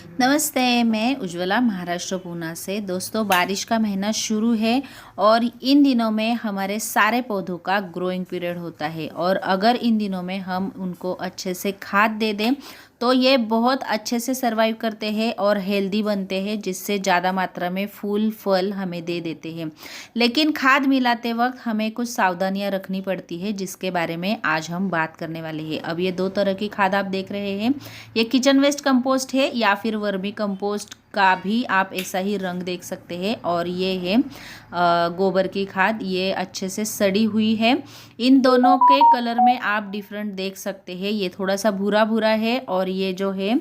नमस्ते, मैं उज्ज्वला महाराष्ट्र पूना से। दोस्तों, बारिश का महीना शुरू है और इन दिनों में हमारे सारे पौधों का ग्रोइंग पीरियड होता है और अगर इन दिनों में हम उनको अच्छे से खाद दे दें तो ये बहुत अच्छे से सरवाइव करते हैं और हेल्दी बनते हैं, जिससे ज़्यादा मात्रा में फूल फल हमें दे देते हैं। लेकिन खाद मिलाते वक्त हमें कुछ सावधानियां रखनी पड़ती है, जिसके बारे में आज हम बात करने वाले हैं। अब ये दो तरह की खाद आप देख रहे हैं, ये किचन वेस्ट कंपोस्ट है या फिर वर्मी कंपोस्ट का भी आप ऐसा ही रंग देख सकते हैं। और ये है गोबर की खाद, ये अच्छे से सड़ी हुई है। इन दोनों के कलर में आप डिफरेंट देख सकते हैं, ये थोड़ा सा भूरा भूरा है और ये जो है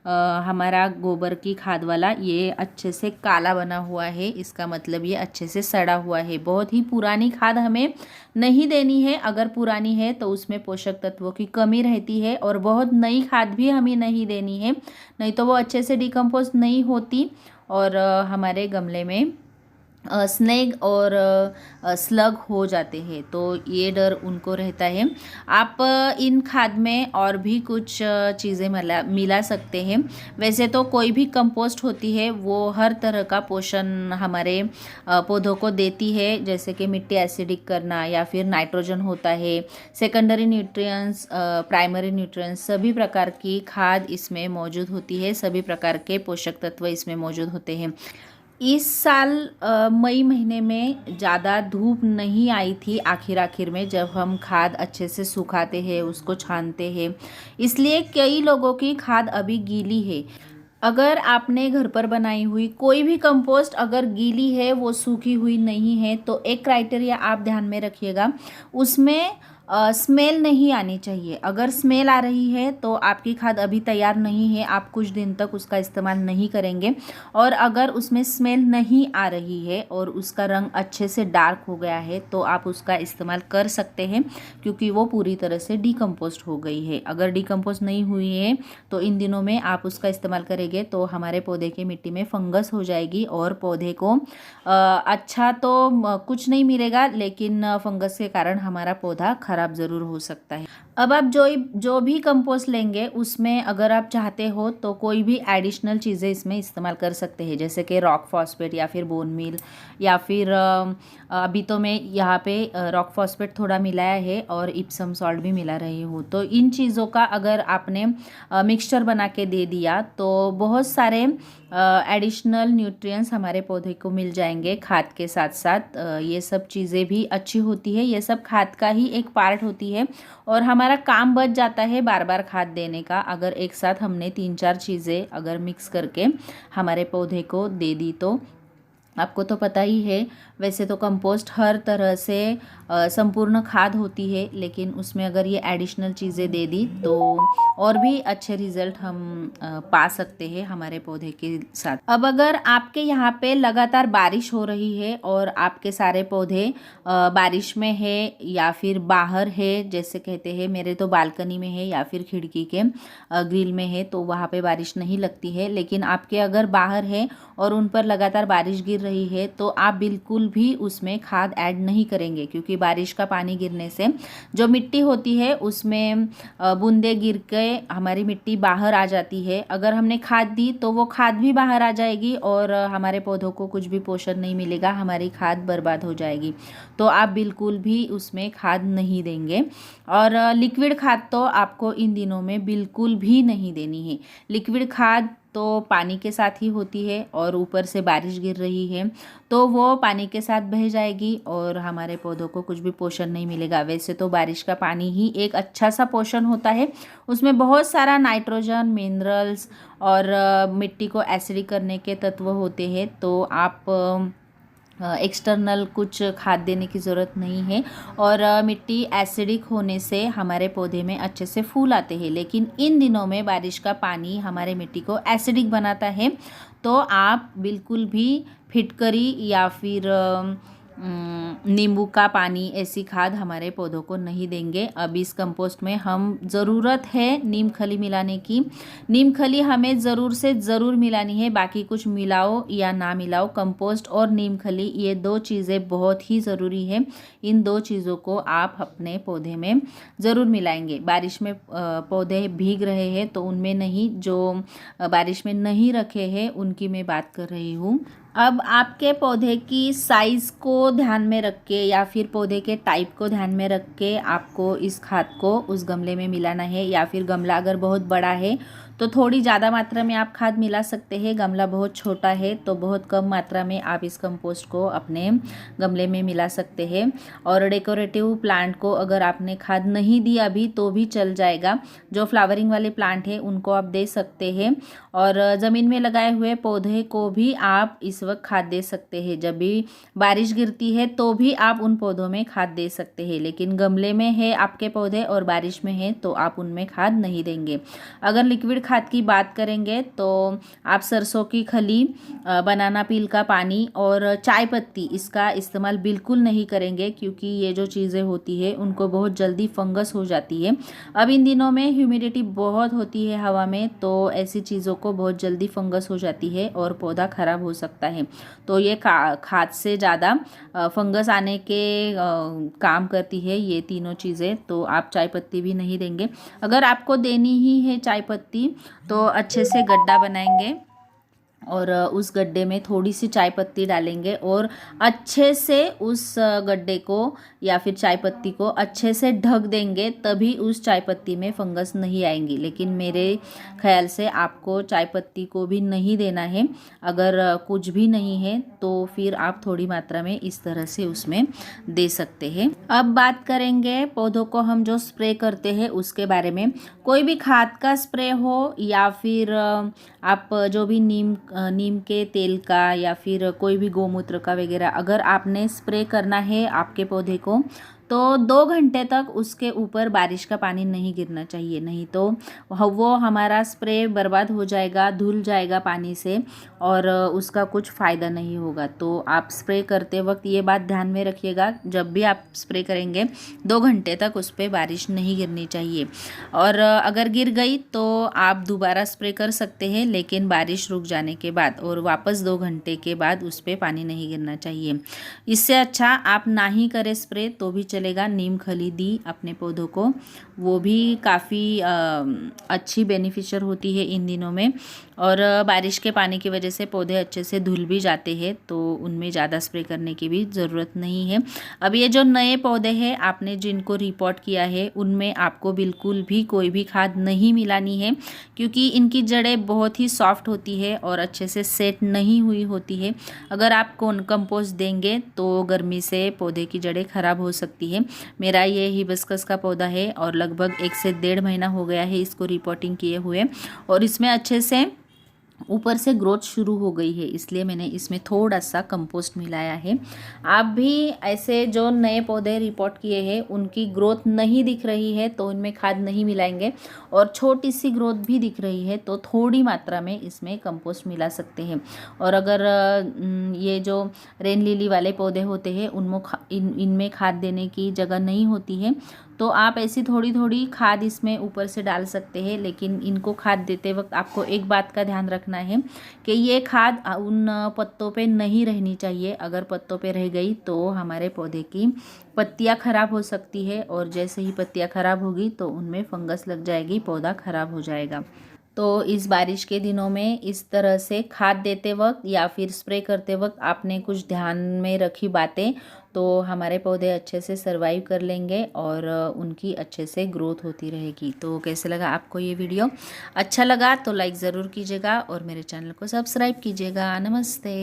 हमारा गोबर की खाद वाला, ये अच्छे से काला बना हुआ है। इसका मतलब ये अच्छे से सड़ा हुआ है। बहुत ही पुरानी खाद हमें नहीं देनी है, अगर पुरानी है तो उसमें पोषक तत्वों की कमी रहती है। और बहुत नई खाद भी हमें नहीं देनी है, नहीं तो वो अच्छे से डिकम्पोज नहीं होती और हमारे गमले में स्नेक और स्लग हो जाते हैं, तो ये डर उनको रहता है। आप इन खाद में और भी कुछ चीज़ें मिला सकते हैं। वैसे तो कोई भी कंपोस्ट होती है वो हर तरह का पोषण हमारे पौधों को देती है, जैसे कि मिट्टी एसिडिक करना या फिर नाइट्रोजन होता है, सेकेंडरी न्यूट्रिएंट्स, प्राइमरी न्यूट्रिएंट्स, सभी प्रकार की खाद इसमें मौजूद होती है, सभी प्रकार के पोषक तत्व इसमें मौजूद होते हैं। इस साल मई महीने में ज़्यादा धूप नहीं आई थी आखिर में, जब हम खाद अच्छे से सुखाते हैं, उसको छानते हैं, इसलिए कई लोगों की खाद अभी गीली है। अगर आपने घर पर बनाई हुई कोई भी कंपोस्ट अगर गीली है, वो सूखी हुई नहीं है, तो एक क्राइटेरिया आप ध्यान में रखिएगा, उसमें स्मेल नहीं आनी चाहिए। अगर स्मेल आ रही है तो आपकी खाद अभी तैयार नहीं है, आप कुछ दिन तक उसका इस्तेमाल नहीं करेंगे। और अगर उसमें स्मेल नहीं आ रही है और उसका रंग अच्छे से डार्क हो गया है तो आप उसका इस्तेमाल कर सकते हैं, क्योंकि वो पूरी तरह से डिकम्पोस्ट हो गई है। अगर डिकम्पोस्ट नहीं हुई है तो इन दिनों में आप उसका इस्तेमाल करेंगे तो हमारे पौधे की मिट्टी में फंगस हो जाएगी और पौधे को अच्छा तो कुछ नहीं मिलेगा, लेकिन फंगस के कारण हमारा पौधा खराब ज़रूर हो सकता है। अब आप जो भी कंपोस्ट लेंगे उसमें अगर आप चाहते हो तो कोई भी एडिशनल चीज़ें इसमें इस्तेमाल कर सकते हैं, जैसे कि रॉक फॉस्फेट या फिर बोन मील या फिर अभी तो मैं यहाँ पे रॉक फॉस्फेट थोड़ा मिलाया है और इप्सम सॉल्ट भी मिला रही हूँ। तो इन चीज़ों का अगर आपने मिक्सचर बना के दे दिया तो बहुत सारे एडिशनल न्यूट्रिएंट्स हमारे पौधे को मिल जाएंगे खाद के साथ साथ। ये सब चीज़ें भी अच्छी होती है, ये सब खाद का ही एक पार्ट होती है और हमारा काम बच जाता है बार बार खाद देने का, अगर एक साथ हमने 3-4 चीज़ें अगर मिक्स करके हमारे पौधे को दे दी तो। आपको तो पता ही है, वैसे तो कंपोस्ट हर तरह से संपूर्ण खाद होती है, लेकिन उसमें अगर ये एडिशनल चीज़ें दे दी तो और भी अच्छे रिजल्ट हम पा सकते हैं हमारे पौधे के साथ। अब अगर आपके यहाँ पे लगातार बारिश हो रही है और आपके सारे पौधे बारिश में है या फिर बाहर है, जैसे कहते हैं मेरे तो बालकनी में है या फिर खिड़की के ग्रिल में है, तो वहाँ पे बारिश नहीं लगती है, लेकिन आपके अगर बाहर है और उन पर लगातार बारिश गिर रही है तो आप बिल्कुल भी उसमें खाद ऐड नहीं करेंगे, क्योंकि बारिश का पानी गिरने से जो मिट्टी होती है उसमें बूंदे गिर के हमारी मिट्टी बाहर आ जाती है। अगर हमने खाद दी तो वो खाद भी बाहर आ जाएगी और हमारे पौधों को कुछ भी पोषण नहीं मिलेगा, हमारी खाद बर्बाद हो जाएगी। तो आप बिल्कुल भी उसमें खाद नहीं देंगे। और लिक्विड खाद तो आपको इन दिनों में बिल्कुल भी नहीं देनी है। लिक्विड खाद तो पानी के साथ ही होती है और ऊपर से बारिश गिर रही है तो वो पानी के साथ बह जाएगी और हमारे पौधों को कुछ भी पोषण नहीं मिलेगा। वैसे तो बारिश का पानी ही एक अच्छा सा पोषण होता है, उसमें बहुत सारा नाइट्रोजन, मिनरल्स और मिट्टी को एसिडिक करने के तत्व होते हैं, तो आप एक्सटर्नल कुछ खाद देने की ज़रूरत नहीं है। और मिट्टी एसिडिक होने से हमारे पौधे में अच्छे से फूल आते हैं, लेकिन इन दिनों में बारिश का पानी हमारे मिट्टी को एसिडिक बनाता है, तो आप बिल्कुल भी फिटकरी या फिर नींबू का पानी, ऐसी खाद हमारे पौधों को नहीं देंगे। अब इस कंपोस्ट में हम ज़रूरत है नीम खली मिलाने की। नीम खली हमें ज़रूर से ज़रूर मिलानी है, बाकी कुछ मिलाओ या ना मिलाओ, कंपोस्ट और नीम खली ये दो चीज़ें बहुत ही ज़रूरी है। इन दो चीज़ों को आप अपने पौधे में ज़रूर मिलाएंगे। बारिश में पौधे भीग रहे हैं तो उनमें नहीं, जो बारिश में नहीं रखे हैं उनकी मैं बात कर रही हूँ। अब आपके पौधे की साइज़ को ध्यान में रख के या फिर पौधे के टाइप को ध्यान में रख के आपको इस खाद को उस गमले में मिलाना है, या फिर गमला अगर बहुत बड़ा है तो थोड़ी ज़्यादा मात्रा में आप खाद मिला सकते हैं। गमला बहुत छोटा है तो बहुत कम मात्रा में आप इस कंपोस्ट को अपने गमले में मिला सकते हैं। और डेकोरेटिव प्लांट को अगर आपने खाद नहीं दी अभी तो भी चल जाएगा। जो फ्लावरिंग वाले प्लांट है उनको आप दे सकते हैं, और ज़मीन में लगाए हुए पौधे को भी आप इस वक्त खाद दे सकते हैं। जब भी बारिश गिरती है तो भी आप उन पौधों में खाद दे सकते हैं, लेकिन गमले में है आपके पौधे और बारिश में है तो आप उनमें खाद नहीं देंगे। अगर लिक्विड खाद की बात करेंगे तो आप सरसों की खली, बनाना पील का पानी और चाय पत्ती, इसका इस्तेमाल बिल्कुल नहीं करेंगे, क्योंकि ये जो चीज़ें होती है उनको बहुत जल्दी फंगस हो जाती है। अब इन दिनों में ह्यूमिडिटी बहुत होती है हवा में, तो ऐसी चीज़ों को बहुत जल्दी फंगस हो जाती है और पौधा ख़राब हो सकता है। तो ये खाद से ज़्यादा फंगस आने के काम करती है ये तीनों चीज़ें। तो आप चाय पत्ती भी नहीं देंगे। अगर आपको देनी ही है चाय पत्ती तो अच्छे से गड्ढा बनाएंगे और उस गड्ढे में थोड़ी सी चाय पत्ती डालेंगे और अच्छे से उस गड्ढे को या फिर चाय पत्ती को अच्छे से ढक देंगे, तभी उस चाय पत्ती में फंगस नहीं आएंगी। लेकिन मेरे ख्याल से आपको चाय पत्ती को भी नहीं देना है। अगर कुछ भी नहीं है तो फिर आप थोड़ी मात्रा में इस तरह से उसमें दे सकते हैं। अब बात करेंगे पौधों को हम जो स्प्रे करते हैं उसके बारे में। कोई भी खाद का स्प्रे हो या फिर आप जो भी नीम के तेल का या फिर कोई भी गौमूत्र का वगैरह अगर आपने स्प्रे करना है आपके पौधे को, तो 2 घंटे तक उसके ऊपर बारिश का पानी नहीं गिरना चाहिए, नहीं तो वो हमारा स्प्रे बर्बाद हो जाएगा, धुल जाएगा पानी से और उसका कुछ फ़ायदा नहीं होगा। तो आप स्प्रे करते वक्त ये बात ध्यान में रखिएगा, जब भी आप स्प्रे करेंगे 2 घंटे तक उस पर बारिश नहीं गिरनी चाहिए। और अगर गिर गई तो आप दोबारा स्प्रे कर सकते हैं, लेकिन बारिश रुक जाने के बाद और वापस 2 घंटे के बाद उस पर पानी नहीं गिरना चाहिए। इससे अच्छा आप ना ही करें स्प्रे तो भी चलेगा। नीम खली दी अपने पौधों को, वो भी काफ़ी अच्छी बेनिफिशियल होती है इन दिनों में। और बारिश के पानी की वजह से पौधे अच्छे से धुल भी जाते हैं, तो उनमें ज़्यादा स्प्रे करने की भी ज़रूरत नहीं है। अब ये जो नए पौधे हैं आपने जिनको रिपोर्ट किया है उनमें आपको बिल्कुल भी कोई भी खाद नहीं मिलानी है, क्योंकि इनकी जड़ें बहुत ही सॉफ्ट होती है और अच्छे से सेट नहीं हुई होती है। अगर आप कंपोस्ट देंगे तो गर्मी से पौधे की जड़ें खराब हो सकती है। मेरा ये हिबिस्कस का पौधा है और लगभग 1 से 1.5 महीना हो गया है इसको रिपोर्टिंग किए हुए, और इसमें अच्छे से ऊपर से ग्रोथ शुरू हो गई है, इसलिए मैंने इसमें थोड़ा सा कंपोस्ट मिलाया है। आप भी ऐसे जो नए पौधे रिपोर्ट किए हैं उनकी ग्रोथ नहीं दिख रही है तो उनमें खाद नहीं मिलाएंगे, और छोटी सी ग्रोथ भी दिख रही है तो थोड़ी मात्रा में इसमें कंपोस्ट मिला सकते हैं। और अगर ये जो रेन लिली वाले पौधे होते हैं इनमें खाद देने की जगह नहीं होती है तो आप ऐसी थोड़ी थोड़ी खाद इसमें ऊपर से डाल सकते हैं। लेकिन इनको खाद देते वक्त आपको एक बात का ध्यान रखना है कि ये खाद उन पत्तों पे नहीं रहनी चाहिए। अगर पत्तों पे रह गई तो हमारे पौधे की पत्तियां खराब हो सकती है, और जैसे ही पत्तियां खराब होगी तो उनमें फंगस लग जाएगी, पौधा खराब हो जाएगा। तो इस बारिश के दिनों में इस तरह से खाद देते वक्त या फिर स्प्रे करते वक्त आपने कुछ ध्यान में रखी बातें, तो हमारे पौधे अच्छे से सरवाइव कर लेंगे और उनकी अच्छे से ग्रोथ होती रहेगी। तो कैसे लगा आपको ये वीडियो? अच्छा लगा तो लाइक ज़रूर कीजिएगा और मेरे चैनल को सब्सक्राइब कीजिएगा। नमस्ते।